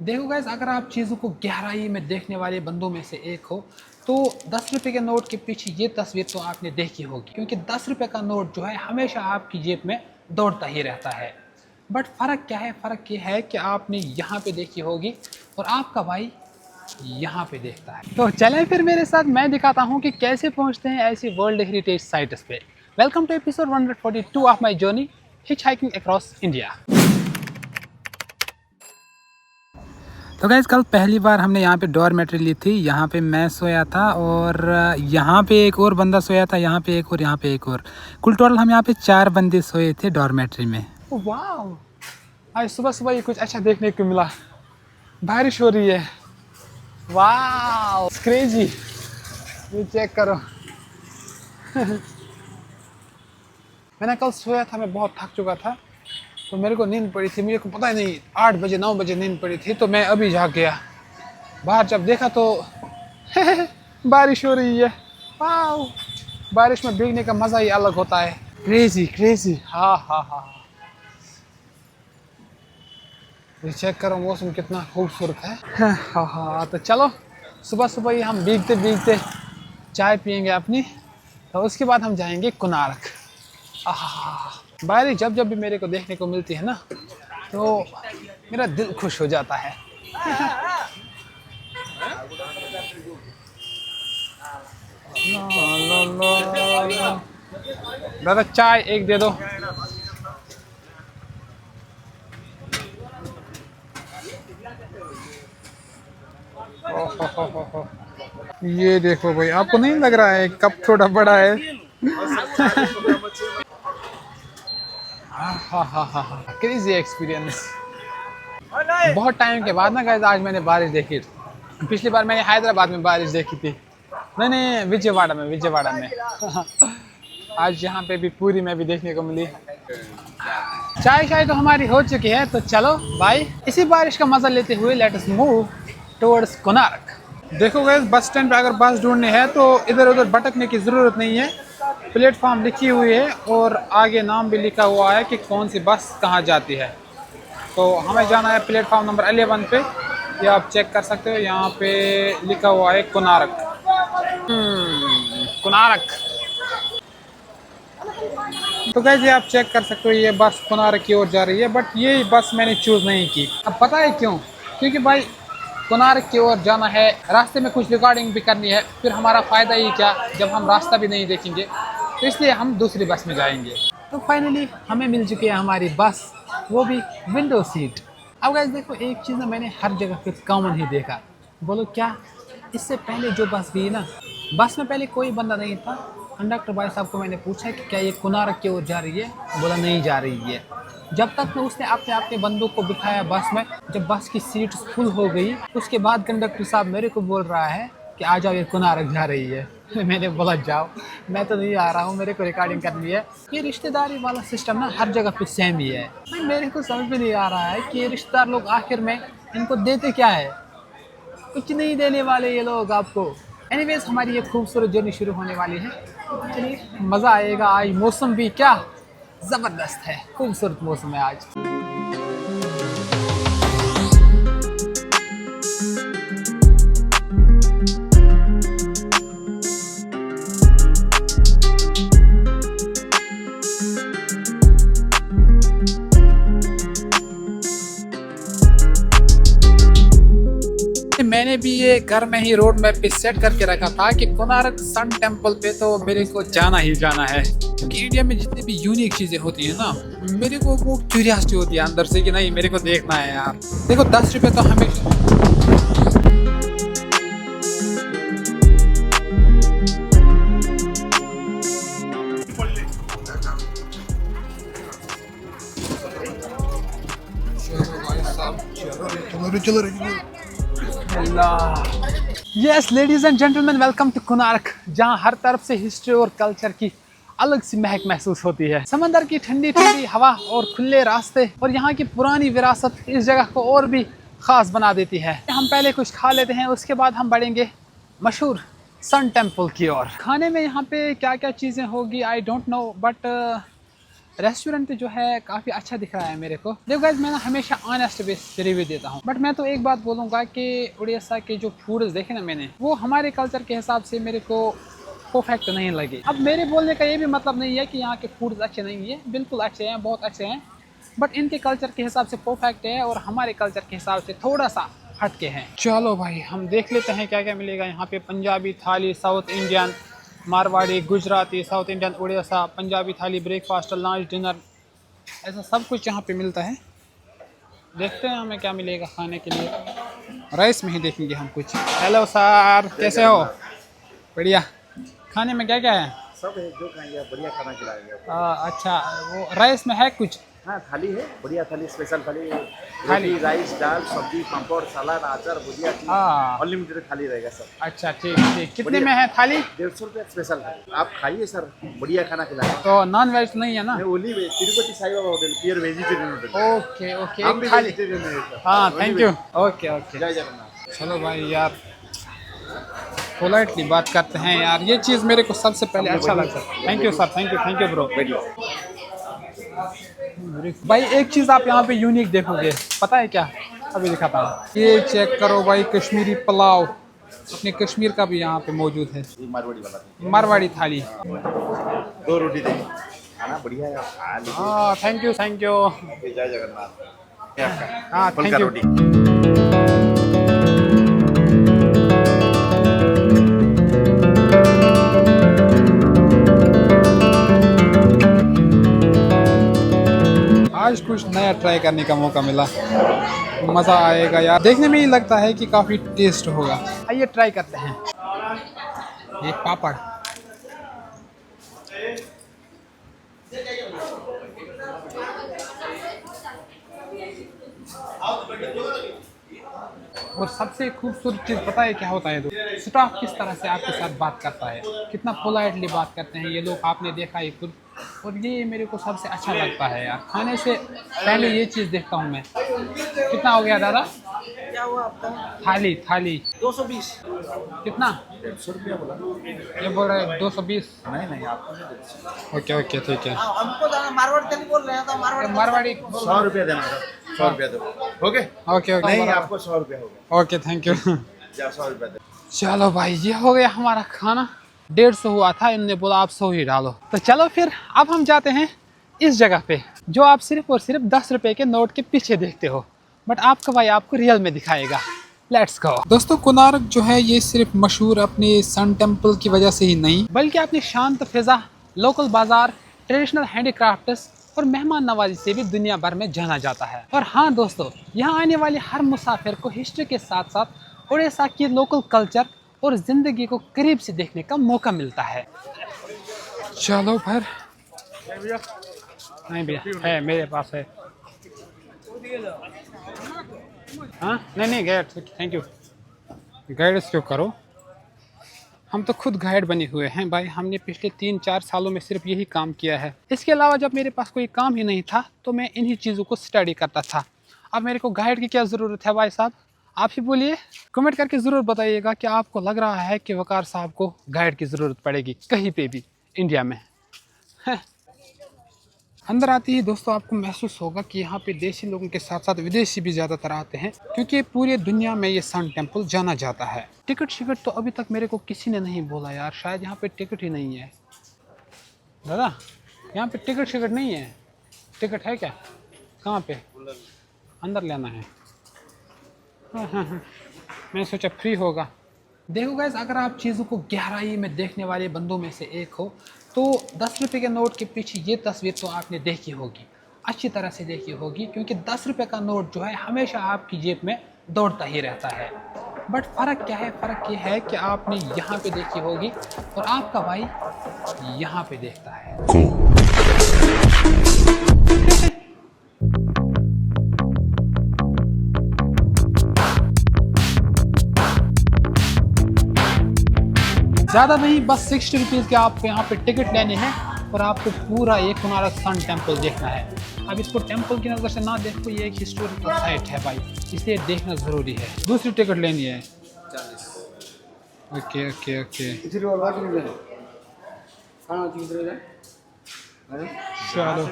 देखो गाइस, अगर आप चीज़ों को गहराई में देखने वाले बंदों में से एक हो तो 10 रुपये के नोट के पीछे ये तस्वीर तो आपने देखी होगी, क्योंकि 10 रुपये का नोट जो है हमेशा आपकी जेब में दौड़ता ही रहता है। बट फ़र्क क्या है? फ़र्क ये है कि आपने यहाँ पे देखी होगी और आपका भाई यहाँ पे देखता है। तो चलें फिर मेरे साथ, मैं दिखाता हूँ कि कैसे पहुँचते हैं ऐसी वर्ल्ड हेरिटेज साइट्स पे। Welcome to episode 142 of my journey hitchhiking across India. तो गाइस, कल पहली बार हमने यहाँ पे डॉर्मेट्री ली थी। यहाँ पे मैं सोया था और यहाँ पे एक और बंदा सोया था, यहाँ पे एक और यहाँ पे एक और। कुल टोटल हम यहाँ पे 4 बंदे सोए थे डॉर्मेट्री में। वाह, आज सुबह सुबह ये कुछ अच्छा देखने को मिला। बारिश हो रही है। वाह क्रेजी, ये चेक करो। मैंने कल सोया था, मैं बहुत थक चुका था, तो मेरे को नींद पड़ी थी। मुझे को पता ही नहीं, 8 बजे 9 बजे नींद पड़ी थी। तो मैं अभी जाग गया। बाहर जब देखा तो बारिश हो रही है। वाह, बारिश में भीगने का मज़ा ही अलग होता है। क्रेजी क्रेजी, हाँ हाँ हाँ। ये चेक करो, मौसम कितना खूबसूरत है। हाँ हाँ, तो चलो सुबह सुबह ही हम भीगते भीगते चाय पियेंगे अपनी, तो उसके बाद हम जाएंगे कोणार्क। बारिश जब जब भी मेरे को देखने को मिलती है ना, तो मेरा दिल खुश हो जाता है। दादा चाय एक दे दो। ये देखो भाई, आपको नहीं लग रहा है कप थोड़ा बड़ा है? Crazy experience. बहुत टाइम के बाद ना गाइस, आज मैंने बारिश देखी। पिछली बार मैंने हैदराबाद में बारिश देखी थी। नहीं, विजयवाड़ा में। आज यहाँ पे भी पूरी में भी देखने को मिली। चाय तो हमारी हो चुकी है, तो चलो भाई इसी बारिश का मजा लेते हुए late us move towards Konark. देखो गाइस, बस स्टैंड पे अगर बस ढूंढनी है तो इधर उधर भटकने की ज़रूरत नहीं है। प्लेटफॉर्म लिखी हुई है और आगे नाम भी लिखा हुआ है कि कौन सी बस कहाँ जाती है। तो हमें जाना है प्लेटफॉर्म नंबर 11 पे। ये आप चेक कर सकते हो, यहाँ पे लिखा हुआ है कोणार्क। कोणार्क। तो गाइस, ये आप चेक कर सकते हो, ये बस कोणार्क की ओर जा रही है। बट ये बस मैंने चूज़ नहीं की। अब पता है क्यों? क्योंकि भाई कोणार्क की ओर जाना है, रास्ते में कुछ रिकॉर्डिंग भी करनी है, फिर हमारा फ़ायदा ही क्या जब हम रास्ता भी नहीं देखेंगे। तो इसलिए हम दूसरी बस में जाएंगे। तो फाइनली हमें मिल चुकी है हमारी बस, वो भी विंडो सीट। अब गाइस देखो, एक चीज़ ना मैंने हर जगह पे कॉमन ही देखा। बोलो क्या? इससे पहले जो बस गई ना, बस में पहले कोई बंदा नहीं था। कंडक्टर भाई साहब को मैंने पूछा कि क्या ये कोणार्क की ओर जा रही है? बोला नहीं जा रही है। जब तक में उसने अपने बंदों को बिठाया बस में, जब बस की सीट फुल हो गई, उसके बाद कंडक्टर साहब मेरे को बोल रहा है कि आ जाओ, ये कोणार्क जा रही है। मैंने बोला जाओ, मैं तो नहीं आ रहा हूँ, मेरे को रिकॉर्डिंग करनी है। ये रिश्तेदारी वाला सिस्टम ना हर जगह पे सेम ही है। मेरे को समझ में नहीं आ रहा है कि ये रिश्तेदार लोग आखिर में इनको देते क्या है। कुछ नहीं देने वाले ये लोग आपको। एनीवेज, हमारी ये खूबसूरत जर्नी शुरू होने वाली है। चलिए, मज़ा आएगा। आज मौसम भी क्या ज़बरदस्त है, खूबसूरत मौसम है आज। मैंने भी ये घर में ही रोड मैप पे सेट करके रखा था कि कोणार्क सन टेम्पल पे तो मेरे को जाना ही जाना है। क्योंकि इंडिया में जितनी भी यूनिक चीज़ें होती हैं ना, मेरे को वो क्यूरियोसिटी होती है अंदर से कि नहीं, मेरे को देखना है यार। देखो 10 रुपये तो हमें yes ladies and gentleman, welcome to Konark, जहाँ हर तरफ से हिस्ट्री और कल्चर की अलग सी महक महसूस होती है। समंदर की ठंडी ठंडी हवा और खुले रास्ते और यहाँ की पुरानी विरासत इस जगह को और भी ख़ास बना देती है। हम पहले कुछ खा लेते हैं, उसके बाद हम बढ़ेंगे मशहूर सन टेम्पल की ओर। खाने में यहाँ पे क्या क्या चीज़ें होगी I don't know, but restaurant जो है काफ़ी अच्छा दिख रहा है मेरे को। देखो गाइस, मैं ना हमेशा ऑनेस्ट बेस रिव्यू देता हूँ, बट मैं तो एक बात बोलूँगा कि उड़ीसा के जो फूड देखे ना मैंने, वो हमारे कल्चर के हिसाब से मेरे को परफेक्ट नहीं लगे। अब मेरे बोलने का ये भी मतलब नहीं है कि यहाँ के फूड्स अच्छे नहीं है, बिल्कुल अच्छे हैं, बहुत अच्छे हैं, बट इनके कल्चर के हिसाब से परफेक्ट है और हमारे कल्चर के हिसाब से थोड़ा सा हटके हैं। चलो भाई, हम देख लेते हैं क्या क्या मिलेगा यहाँ पे। पंजाबी थाली, south Indian, Marwari, Gujarati, south Indian, Orissa, Punjabi थाली, ब्रेकफास्ट, लंच, डिनर, ऐसा सब कुछ यहाँ पे मिलता है। देखते हैं हमें क्या मिलेगा खाने के लिए। राइस में ही देखेंगे हम कुछ। हेलो सर, कैसे हो? बढ़िया। खाने में क्या क्या है? सब है, जो खाएंगे आप, बढ़िया खाना खिलाएंगे आपको। अच्छा, वो राइस में है कुछ? हाँ, थाली है, बढ़िया थाली, स्पेशल थाली। थाली। रोटी, राइस, दाल, सब्जी, पापड़, सलाद, अचार, भुजिया, हाँ। अनलिमिटेड थाली रहेगा सब। अच्छा, ठीक ठीक। कितने में है थाली? 150 रुपया स्पेशल है। आप खाइए सर, बढ़िया खाना खिलाएंगे। तो नॉन वेज नहीं है ना? Only Tirupati Sai Baba hotel, pure vegetarian hotel. Okay okay, हम एक भी थाली। वेजिटेरियन है सर। हाँ, थैंक यू। ओके ओके, जय जगन्नाथ। चलो भाई यार, पोलाइटली बात करते हैं यार, ये चीज़ मेरे को सबसे पहले अच्छा लगता है। Thank you sir, thank you bro. भाई एक चीज़ आप यहाँ पे यूनिक देखोगे, पता है क्या? अभी दिखाता हूँ, ये चेक करो भाई, कश्मीरी पुलाव, अपने कश्मीर का भी यहाँ पे मौजूद है। मारवाड़ी वाला, मारवाड़ी थाली। 2 रोटी देंगे, खाना बढ़िया है, आप खा लीजिए। हाँ, थैंक यू थैंक यू। जय जगन्नाथ। ये आपका हाँ, फुल्का थैंक यू। रोटी। आज कुछ नया ट्राई करने का मौका मिला, मज़ा आएगा यार। देखने में ही लगता है कि काफ़ी टेस्ट होगा। आइए ट्राई करते हैं। ये पापड़, और सबसे खूबसूरत चीज़ पता है क्या होता है? स्टाफ किस तरह से आपके साथ बात करता है, कितना पोलाइटली बात करते हैं ये लोग, आपने देखा ही खुद। और ये मेरे को सबसे अच्छा लगता है यार। खाने से पहले ये चीज़ देखता हूँ मैं। कितना हो गया दादा? क्या हुआ आपका? थाली थाली 220। कितना? 150 रुपया बोला। ये बोल रहे हैं 220। नहीं, आपको ओके ओके, ठीक है। हमको जाना मारवाड़ी तेल बोल रहे हैं तो मारवाड़ी। 100 रुपया देना सर, 100 रुपया दो। ओके ओके ओके, नहीं, आपको 100 रुपया होगा। Okay, thank you. जा, 100 रुपया दे। चलो भाई, ये हो गया हमारा खाना। 150 हुआ था, इन्होंने बोला आप 100 ही डालो। तो चलो फिर अब हम जाते हैं इस जगह पे जो आप सिर्फ और सिर्फ 10 रुपए के नोट के पीछे देखते हो, बट आपका भाई आपको रियल में दिखाएगा। Let's go. दोस्तों, कोणार्क जो है ये सिर्फ मशहूर अपने सन टेम्पल की वजह से ही नहीं, बल्कि अपनी शांत फिजा, लोकल बाजार, ट्रेडिशनल हैंडीक्राफ्ट्स और मेहमान नवाजी से भी दुनिया भर में जाना जाता है। और हाँ दोस्तों, यहाँ आने वाले हर मुसाफिर को हिस्ट्री के साथ साथ उड़ीसा की लोकल कल्चर और जिंदगी को करीब से देखने का मौका मिलता है। चलो फिर। नहीं भैया, है मेरे पास है। हाँ नहीं गाइड, थैंक यू। गाइड क्यों करो, हम तो खुद गाइड बने हुए हैं भाई। हमने पिछले 3-4 सालों में सिर्फ यही काम किया है। इसके अलावा जब मेरे पास कोई काम ही नहीं था तो मैं इन्हीं चीज़ों को स्टडी करता था। अब मेरे को गाइड की क्या ज़रूरत है भाई साहब? आप ही बोलिए। कमेंट करके ज़रूर बताइएगा कि आपको लग रहा है कि वकार साहब को गाइड की ज़रूरत पड़ेगी कहीं पे भी इंडिया में। अंदर आते ही दोस्तों आपको महसूस होगा कि यहाँ पे देशी लोगों के साथ साथ विदेशी भी ज़्यादातर आते हैं, क्योंकि पूरी दुनिया में ये सन टेम्पल जाना जाता है। टिकट तो अभी तक मेरे को किसी ने नहीं बोला यार, शायद यहाँ पे टिकट ही नहीं है। दादा, यहाँ पे टिकट नहीं है? टिकट है क्या? कहाँ पे? अंदर लेना है। हाँ, मैंने सोचा फ्री होगा। देखो गाइस, अगर आप चीज़ों को गहराई में देखने वाले बंदों में से एक हो तो 10 रुपये के नोट के पीछे ये तस्वीर तो आपने देखी होगी, अच्छी तरह से देखी होगी, क्योंकि 10 रुपये का नोट जो है हमेशा आपकी जेब में दौड़ता ही रहता है। बट फ़र्क क्या है? फ़र्क ये है कि आपने यहाँ पे देखी होगी और आपका भाई यहाँ पे देखता है। ज़्यादा नहीं, बस 60 रुपीज़ के आपको यहाँ पे टिकट लेने हैं और आपको पूरा एक कोणार्क सन टेम्पल देखना है। अब इसको टेम्पल की नज़र से ना देखो, ये एक हिस्टोरिकल साइट है भाई, इसलिए देखना ज़रूरी है। दूसरी टिकट लेनी है 40। Okay okay okay. चलो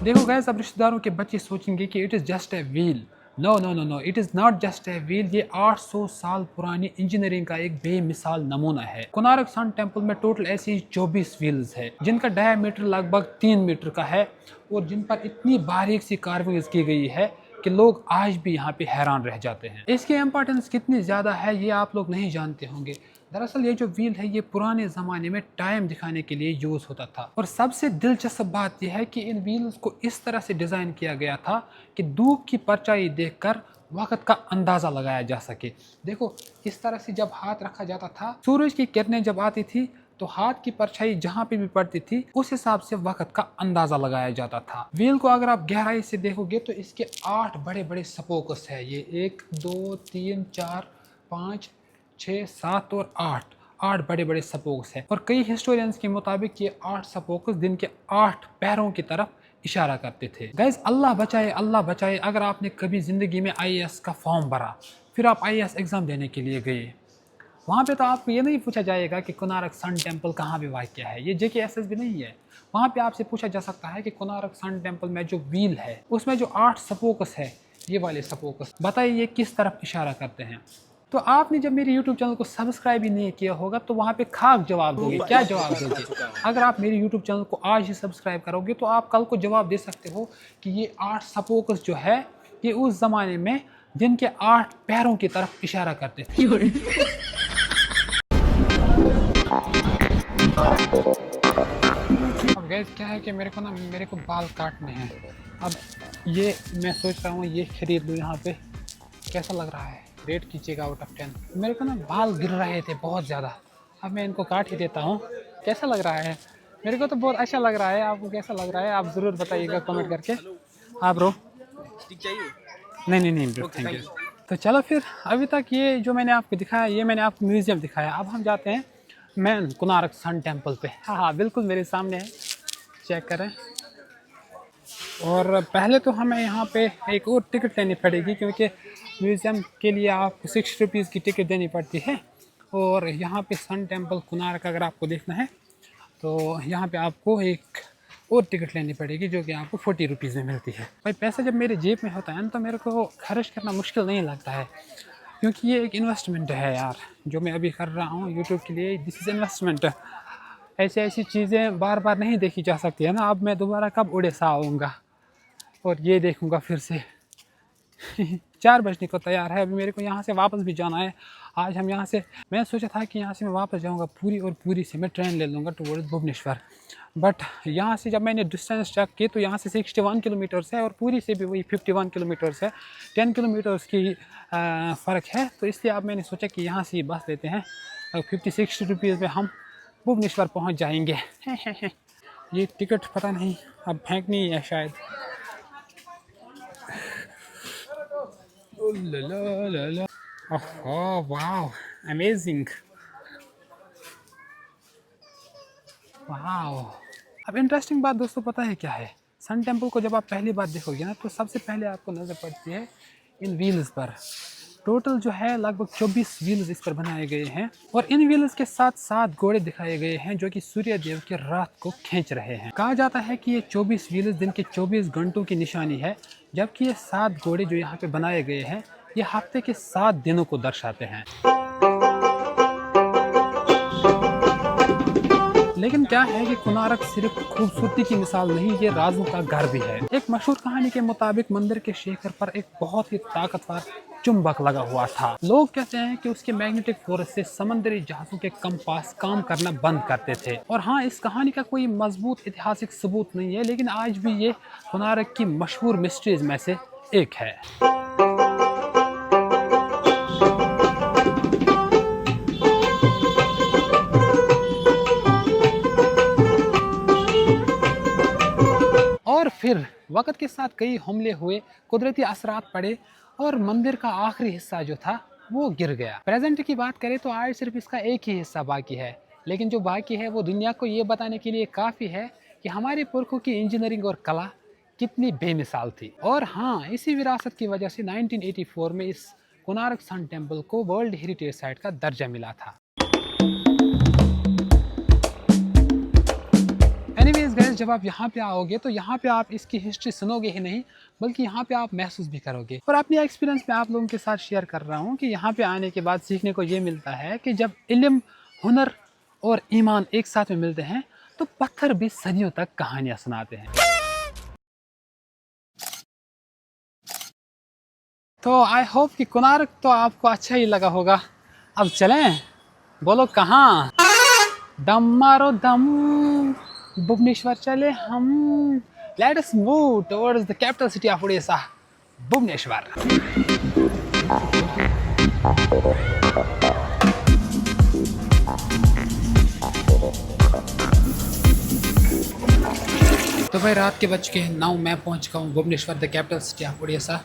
देखो गैस, अब रिश्तेदारों के बच्चे सोचेंगे कि it is just a wheel. No no no no, it is not just a wheel. ये 800 साल पुरानी इंजीनियरिंग का एक बेमिसाल नमूना है। कोणार्क सन टेम्पल में टोटल ऐसी 24 व्हील्स है जिनका डायमीटर लगभग 3 मीटर का है और जिन पर इतनी बारीक सी कार्विंग्स की गई है कि लोग आज भी यहाँ पे हैरान रह जाते हैं। इसकी इम्पोर्टेंस कितनी ज़्यादा है ये आप लोग नहीं जानते होंगे। दरअसल ये जो व्हील है ये पुराने ज़माने में टाइम दिखाने के लिए यूज़ होता था और सबसे दिलचस्प बात यह है कि इन व्हील्स को इस तरह से डिज़ाइन किया गया था कि धूप की परछाई देखकर वक्त का अंदाज़ा लगाया जा सके। देखो इस तरह से जब हाथ रखा जाता था, सूरज की किरणें जब आती थी तो हाथ की परछाई जहाँ पे भी पड़ती थी उस हिसाब से वक्त का अंदाज़ा लगाया जाता था। व्हील को अगर आप गहराई से देखोगे तो इसके 8 बड़े बड़े सपोकस है। ये 1 2 3 4 5 6 7 और 8 बड़े बड़े सपोकस है और कई हिस्टोरियंस के मुताबिक ये 8 सपोकस दिन के 8 पैरों की तरफ इशारा करते थे। गाइस अल्लाह बचाए अगर आपने कभी ज़िंदगी में IAS का फॉर्म भरा, फिर आप IAS एग्ज़ाम देने के लिए गए, वहाँ पे तो आपको ये नहीं पूछा जाएगा कि कोणार्क सन टेम्पल कहाँ पे वाक़या है। ये JKSS भी नहीं है। वहाँ पे आपसे पूछा जा सकता है कि कोणार्क सन टेम्पल में जो व्हील है उसमें जो 8 सपोकस है, ये वाले सपोकस बताइए ये किस तरफ इशारा करते हैं। तो आपने जब मेरे YouTube चैनल को सब्सक्राइब ही नहीं किया होगा तो वहाँ पे खाक जवाब दोगे। क्या जवाब दोगे? अगर आप मेरे YouTube चैनल को आज ही सब्सक्राइब करोगे तो आप कल को जवाब दे सकते हो कि ये 8 सपोकस जो है ये उस ज़माने में दिन के 8 पैरों की तरफ इशारा करते थे। अब गैस क्या है कि मेरे को बाल काटने हैं। अब ये मैं सोच रहा हूँ ये खरीद लूँ यहाँ पे। कैसा लग रहा है? रेट कीजिएगा आउट ऑफ 10। मेरे को बाल गिर रहे थे बहुत ज़्यादा, अब मैं इनको काट ही देता हूँ। कैसा लग रहा है? मेरे को तो बहुत अच्छा लग रहा है। आपको कैसा लग रहा है आप ज़रूर बताइएगा कमेंट करके। हाँ ब्रो, चाहिए? नहीं ब्रो, थैंक यू। तो चलो फिर, अभी तक ये जो मैंने आपको दिखाया ये मैंने आपको म्यूज़ियम दिखाया। अब हम जाते हैं मेन कोणार्क सन टेम्पल पे। हाँ बिल्कुल मेरे सामने है, चेक करें। और पहले तो हमें यहाँ पे एक और टिकट लेनी पड़ेगी क्योंकि म्यूज़ियम के लिए आपको 60 रुपीज़ की टिकट देनी पड़ती है। और यहाँ पे सन टेम्पल कोणार्क अगर आपको देखना है तो यहाँ पे आपको एक और टिकट लेनी पड़ेगी जो कि आपको 40 रुपीज़ में मिलती है। भाई पैसा जब मेरे जेब में होता है ना तो मेरे को खर्च करना मुश्किल नहीं लगता है क्योंकि ये एक इन्वेस्टमेंट है यार जो मैं अभी कर रहा हूँ यूट्यूब के लिए। This is investment. ऐसी चीज़ें बार बार नहीं देखी जा सकती है ना। अब मैं दोबारा कब उड़ीसा आऊँगा और ये देखूँगा फिर से। 4 बजने को तैयार है, अभी मेरे को यहाँ से वापस भी जाना है। आज हम यहाँ से, मैं सोचा था कि यहाँ से मैं वापस जाऊँगा पूरी से मैं ट्रेन ले लूँगा टुवर्ड्स भुवनेश्वर, बट यहाँ से जब मैंने डिस्टेंस चेक की तो यहाँ से 61 किलोमीटर्स है और पूरी से भी वही 51 किलोमीटर्स है। 10 किलोमीटर्स की फ़र्क है। तो इसलिए अब मैंने सोचा कि यहाँ से बस लेते हैं और 50-60 रुपीज़ में हम भुवनेश्वर पहुँच जाएंगे। ये टिकट पता नहीं अब फेंकनी है शायद। Oh wow, amazing, wow. अब इंटरेस्टिंग बात दोस्तों पता है क्या है? सन टेम्पल को जब आप पहली बार देखोगे ना तो सबसे पहले आपको नज़र पड़ती है इन व्हील्स पर। टोटल जो है लगभग 24 व्हील्स इस पर बनाए गए हैं और इन व्हील्स के साथ 7 घोड़े दिखाए गए हैं जो कि सूर्य देव के रात को खींच रहे हैं। कहा जाता है कि ये 24 व्हील्स दिन के 24 घंटों की निशानी है, जबकि ये 7 घोड़े जो यहाँ पे बनाए गए हैं ये हफ्ते के 7 दिनों को दर्शाते हैं। लेकिन क्या है कि कोणार्क सिर्फ खूबसूरती की मिसाल नहीं, ये राजों का घर भी है। एक मशहूर कहानी के मुताबिक मंदिर के शिखर पर एक बहुत ही ताकतवर चुंबक लगा हुआ था। लोग कहते हैं कि उसके मैग्नेटिक फोर्स से समुद्री जहाजों के कंपास काम करना बंद करते थे। और हाँ, इस कहानी का कोई मजबूत ऐतिहासिक सबूत नहीं है, लेकिन आज भी ये कोणार्क की मशहूर मिस्ट्रीज में से एक है। और फिर वक्त के साथ कई हमले हुए, कुदरती असरात पड़े और मंदिर का आखिरी हिस्सा जो था वो गिर गया। प्रेजेंट की बात करें तो आज सिर्फ इसका एक ही हिस्सा बाकी है, लेकिन जो बाकी है वो दुनिया को ये बताने के लिए काफ़ी है कि हमारे पुरखों की इंजीनियरिंग और कला कितनी बेमिसाल थी। और हाँ, इसी विरासत की वजह से 1984 में इस कोणार्क सन टेम्पल को वर्ल्ड हेरिटेज साइट का दर्जा मिला था। फिर जब आप यहाँ पे आओगे तो यहाँ पे आप इसकी हिस्ट्री सुनोगे ही नहीं, बल्कि यहाँ पे आप महसूस भी करोगे। और अपनी एक्सपीरियंस मैं आप लोगों के साथ शेयर कर रहा हूँ कि यहाँ पे आने के बाद सीखने को ये मिलता है कि जब इल्म, हुनर और ईमान एक साथ में मिलते हैं तो पत्थर भी सदियों तक कहानियाँ सुनाते हैं। तो आई होप कि कोणार्क तो आपको अच्छा ही लगा होगा। अब चलें, बोलो कहाँ? दम मारो दम, भुवनेश्वर चले हम। Let us move towards the capital city of Orissa, Bhubaneswar. तो भाई रात के बज के 9, मैं पहुंच चुका हूँ Bhubaneswar, the capital city of Orissa.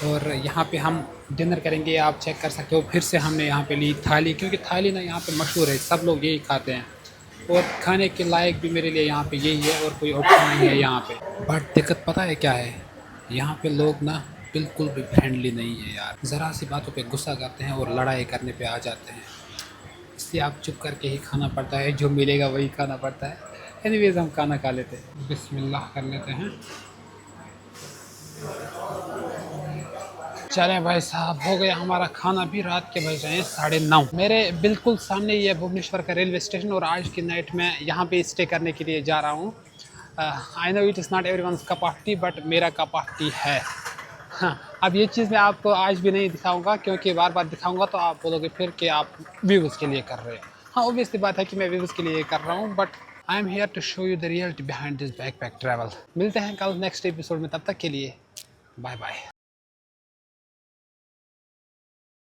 और यहाँ पे हम डिनर करेंगे, आप चेक कर सकते हो। फिर से हमने यहाँ पे ली थाली, क्योंकि थाली ना यहाँ पे मशहूर है, सब लोग यही खाते हैं। और खाने के लायक भी मेरे लिए यहाँ पे यही है और कोई ऑप्शन नहीं है यहाँ पे। बट दिक्कत पता है क्या है? यहाँ पे लोग ना बिल्कुल भी फ्रेंडली नहीं है यार। ज़रा सी बातों पे गुस्सा करते हैं और लड़ाई करने पे आ जाते हैं। इसलिए आप चुप करके ही खाना पड़ता है, जो मिलेगा वही खाना पड़ता है। एनीवेज हम खाना खा लेते हैं, बिस्मिल्लाह कर लेते हैं। चलें भाई साहब, हो गया हमारा खाना भी। रात के बज रहे हैं 9:30। मेरे बिल्कुल सामने ये भुवनेश्वर का रेलवे स्टेशन, और आज की नाइट मैं यहाँ पे स्टे करने के लिए जा रहा हूँ। I know it is not everyone's cup of T, but मेरा कप ऑफ टी है। हाँ, अब ये चीज़ मैं आपको आज भी नहीं दिखाऊंगा, क्योंकि बार बार दिखाऊंगा तो आप बोलोगे फिर कि आप व्यूज़ के लिए कर रहे हो। हाँ, ऑब्वियसली बात है कि मैं व्यूज़ के लिए कर रहा हूँ, but I am here to show you the reality behind this backpack travel. मिलते हैं कल नेक्स्ट एपिसोड में, तब तक के लिए बाय बाय।